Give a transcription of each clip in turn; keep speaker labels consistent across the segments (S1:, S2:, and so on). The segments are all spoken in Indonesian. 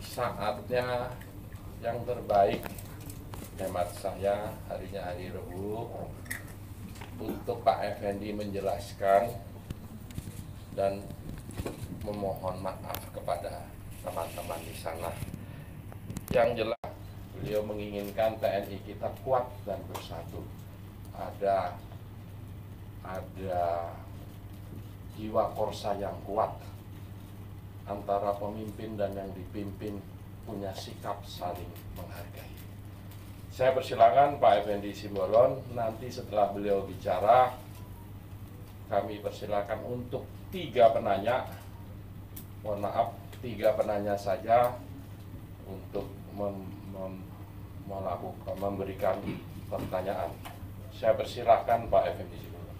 S1: saatnya yang terbaik hemat saya harinya hari Rabu untuk Pak Effendi menjelaskan dan memohon maaf kepada teman-teman di sana. Yang jelas beliau menginginkan TNI kita kuat dan bersatu. Ada jiwa korsa yang kuat antara pemimpin dan yang dipimpin, punya sikap saling menghargai. Saya persilakan Pak Effendi Simbolon, nanti setelah beliau bicara kami persilakan untuk 3 penanya, mohon maaf 3 penanya saja untuk memberikan pertanyaan. Saya persilakan Pak Effendi Simbolon.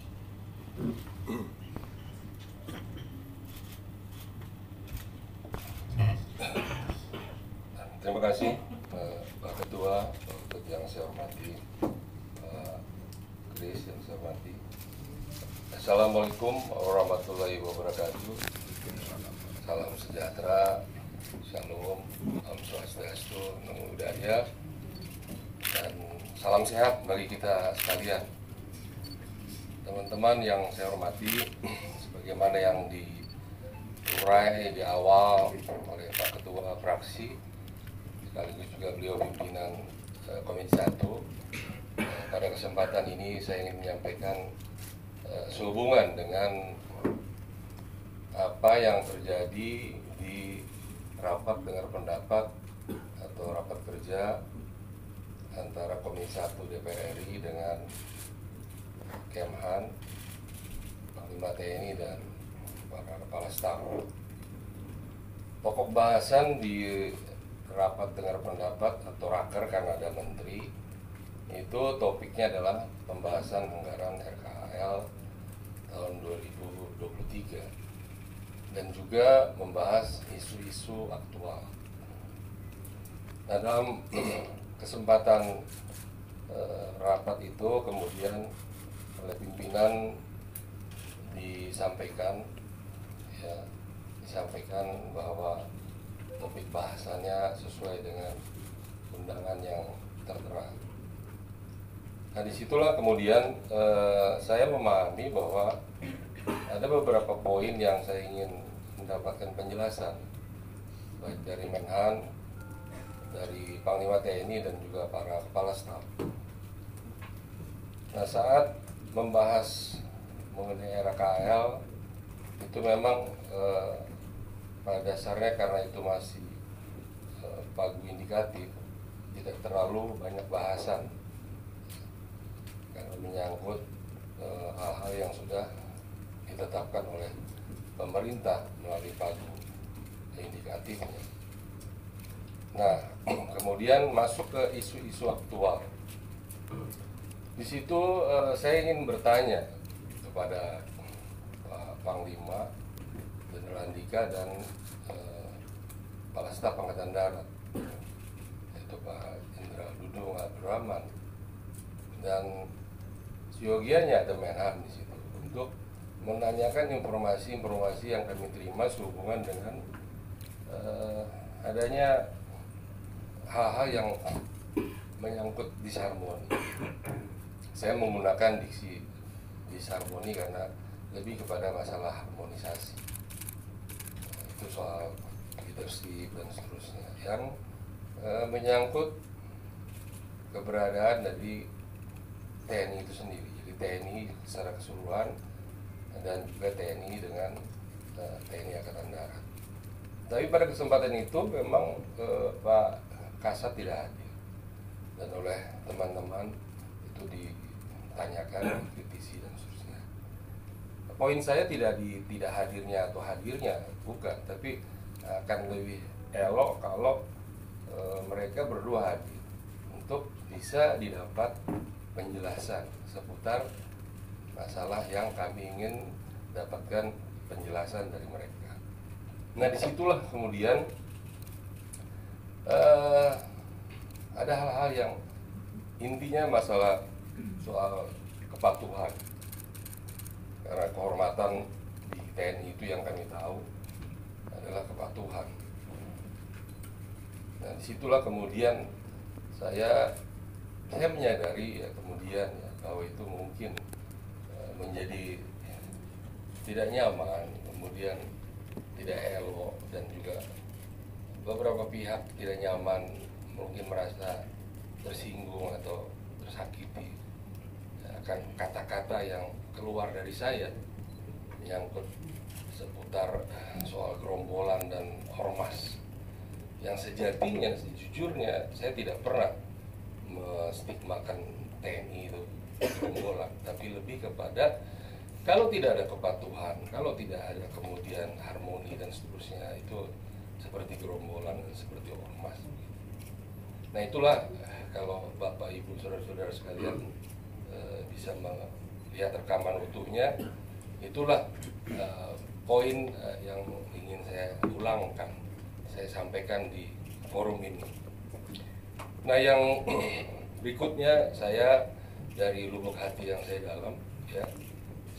S2: Terima kasih Pak Ketua, untuk yang saya hormati, Chris yang saya hormati. Assalamualaikum warahmatullahi wabarakatuh. Salam sejahtera, shalom, Om Swastiastu, Namo Buddhaya, dan salam sehat bagi kita sekalian. Teman-teman yang saya hormati, sebagaimana yang diurai di awal oleh Pak Ketua Fraksi, sekaligus juga beliau pimpinan Komisi 1. Pada kesempatan ini saya ingin menyampaikan sehubungan dengan apa yang terjadi di rapat dengar pendapat atau rapat kerja antara Komisi 1 DPR RI dengan Kemhan, Panglima TNI dan para kepala staf. Pokok bahasan di rapat dengar pendapat atau raker karena ada menteri, itu topiknya adalah pembahasan anggaran RKAL tahun 2023 dan juga membahas isu-isu aktual. Nah, dalam kesempatan rapat itu kemudian oleh pimpinan disampaikan bahwa topik bahasannya sesuai dengan undangan yang tertera. Nah, disitulah kemudian saya memahami bahwa ada beberapa poin yang saya ingin mendapatkan penjelasan, baik dari Menhan, dari Panglima TNI dan juga para kepala staf. Nah, saat membahas mengenai RKAL itu memang pada dasarnya karena itu masih pagu indikatif, tidak terlalu banyak bahasan karena menyangkut hal-hal yang sudah ditetapkan oleh pemerintah melalui pagu indikatifnya. Nah, kemudian masuk ke isu-isu aktual. Di situ saya ingin bertanya kepada Pak Panglima Jenderal Andika dan Kepala Staf Angkatan Darat, yaitu Pak Jenderal Dudung Abdurrahman, dan siogianya ada Menhan di situ untuk menanyakan informasi-informasi yang kami terima sehubungan dengan adanya hal-hal yang menyangkut disharmoni. Saya menggunakan diksi disharmoni karena lebih kepada masalah harmonisasi. Itu soal leadership dan seterusnya yang menyangkut keberadaan dari TNI itu sendiri. Jadi TNI secara keseluruhan dan juga TNI dengan TNI Angkatan Darat. Tapi pada kesempatan itu memang Pak Kasat tidak hadir, dan oleh teman-teman itu ditanyakan, dikritisi dan seterusnya. Poin saya tidak hadirnya atau hadirnya, bukan, tapi akan lebih elok kalau mereka berdua hadir untuk bisa didapat penjelasan seputar masalah yang kami ingin dapatkan penjelasan dari mereka. Nah, disitulah kemudian ada hal-hal yang intinya masalah soal kepatuhan, karena kehormatan di TNI itu yang kami tahu adalah kepatuhan. Nah disitulah kemudian saya menyadari ya kemudian ya, bahwa itu mungkin menjadi tidak nyaman, kemudian tidak elok, dan juga beberapa pihak tidak nyaman, mungkin merasa tersinggung atau tersakiti akan kata-kata yang keluar dari saya menyangkut seputar soal gerombolan dan ormas yang sejatinya, sejujurnya saya tidak pernah menstigmakan TNI itu gerombolan, tapi lebih kepada kalau tidak ada kepatuhan, kalau tidak ada kemudian harmoni dan seterusnya, itu seperti gerombolan dan seperti ormas. Nah itulah kalau Bapak Ibu saudara-saudara sekalian bisa melihat rekaman utuhnya, itulah poin yang ingin saya ulangkan, saya sampaikan di forum ini. Nah yang berikutnya, saya dari lubuk hati yang saya dalam, ya,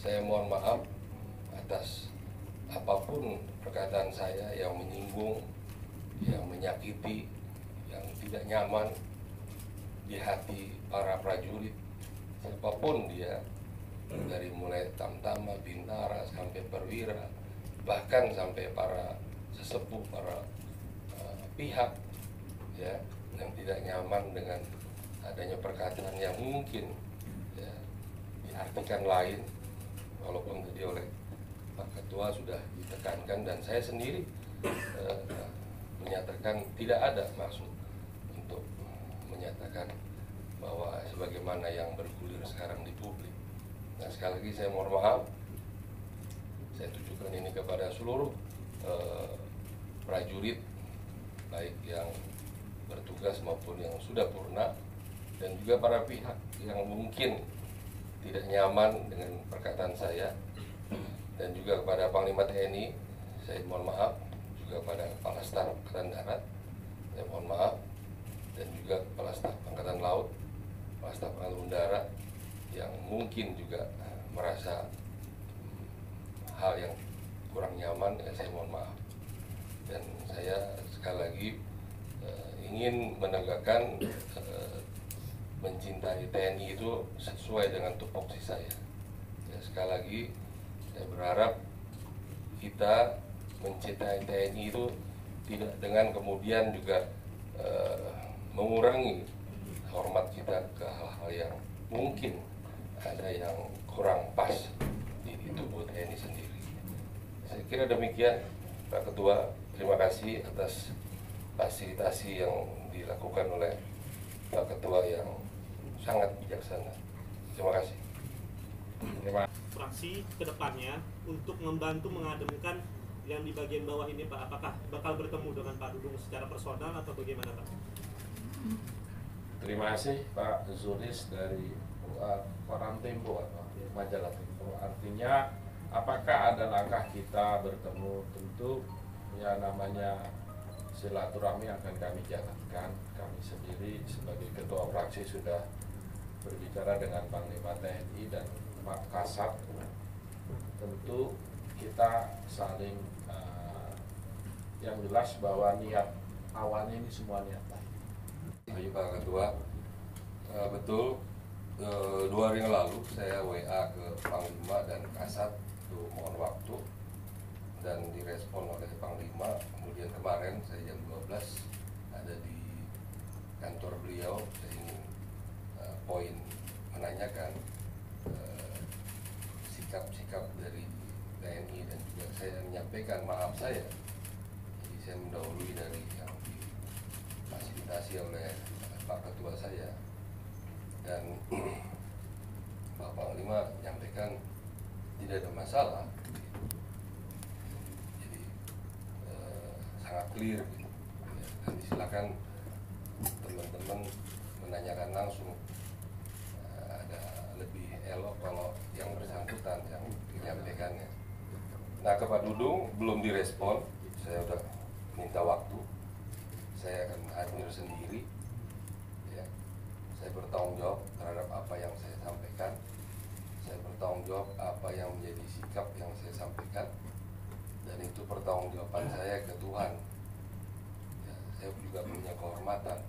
S2: saya mohon maaf atas apapun perkataan saya yang menyinggung, yang menyakiti, yang tidak nyaman di hati para prajurit, siapapun dia, dari mulai Tamtama, Bintara, sampai Perwira, bahkan sampai para sesepuh, para pihak ya, yang tidak nyaman dengan adanya perkataan yang mungkin ya, diartikan lain, walaupun tadi oleh Pak Ketua sudah ditekankan dan saya sendiri menyatakan tidak ada maksud untuk menyatakan bahwa sebagaimana yang bergulir sekarang di publik. Nah sekali lagi saya mohon maaf, saya tujukan ini kepada seluruh prajurit, baik yang bertugas maupun yang sudah purna, dan juga para pihak yang mungkin tidak nyaman dengan perkataan saya, dan juga kepada Panglima TNI saya mohon maaf, juga pada Kepala Staf Angkatan Darat saya mohon maaf, dan juga Kepala Staf Angkatan Laut, Kepala Staf Angkatan Udara yang mungkin juga merasa hal yang kurang nyaman, ya saya mohon maaf. Dan saya sekali lagi ingin menegakkan mencintai TNI itu sesuai dengan tupoksi saya. Ya, sekali lagi saya berharap kita mencintai TNI itu tidak dengan kemudian juga mengurangi hormat kita ke hal-hal yang mungkin ada yang kurang pas di tubuh TNI sendiri. Saya kira demikian Pak Ketua, terima kasih atas fasilitasi yang dilakukan oleh Pak Ketua yang sangat bijaksana. Terima kasih.
S3: Fraksi kedepannya untuk membantu mengademkan yang di bagian bawah ini Pak, apakah bakal bertemu dengan Pak Dudung secara personal atau bagaimana Pak?
S1: Terima kasih Pak Zulis dari Koran Tempo atau Majalah Tempo. Artinya apakah ada langkah kita bertemu? Tentu ya namanya silaturahmi akan kami jalankan. Kami sendiri sebagai ketua fraksi sudah berbicara dengan Panglima TNI dan Pak Kasat. Tentu kita saling yang jelas bahwa niat awalnya ini semua niat baik.
S2: Baik Pak Ketua, betul 2 hari yang lalu saya WA ke Panglima dan Kasat untuk mohon waktu dan direspon oleh Panglima. Kemudian kemarin saya jam 12 ada di kantor beliau, saya ingin poin menanyakan sikap-sikap dari TNI dan juga saya menyampaikan maaf saya. Jadi saya mendahului dari yang difasilitasi oleh Pak Ketua saya, dan Pak Panglima menyampaikan tidak ada masalah. Jadi sangat clear gitu. Dan silakan teman-teman menanyakan langsung, ada lebih elok kalau yang bersangkutan yang menyampaikannya. Nah ke Pak Dudung belum direspon, saya sudah minta waktu, saya akan hadir sendiri, ya. Saya bertanggung jawab terhadap apa yang saya sampaikan, saya bertanggung jawab apa yang menjadi sikap yang saya sampaikan, dan itu pertanggungjawaban saya ke Tuhan. Ya, saya saya juga punya kehormatan.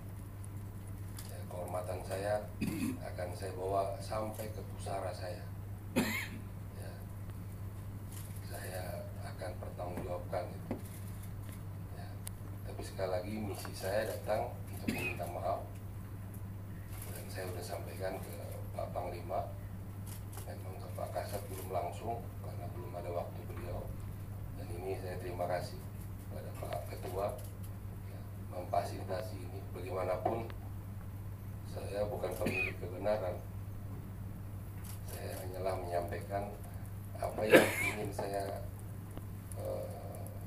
S2: Ya, kehormatan saya akan saya bawa sampai ke pusara saya. Ya, saya akan pertanggungjawabkan itu. Ya, tapi sekali lagi misi saya datang untuk meminta maaf, dan saya sudah sampaikan ke Pak Panglima, memang ke Pak Kasat belum langsung karena belum ada waktu beliau, dan ini saya terima kasih pada Pak Ketua ya, memfasilitasi ini. Bagaimanapun saya bukan pemilik kebenaran, saya hanyalah menyampaikan apa yang ingin saya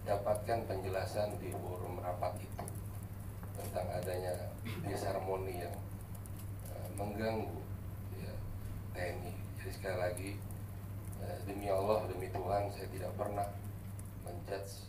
S2: dapatkan penjelasan di forum rapat itu tentang adanya disharmoni yang mengganggu ya, TNI. Jadi sekali lagi demi Allah, demi Tuhan, saya tidak pernah menjudge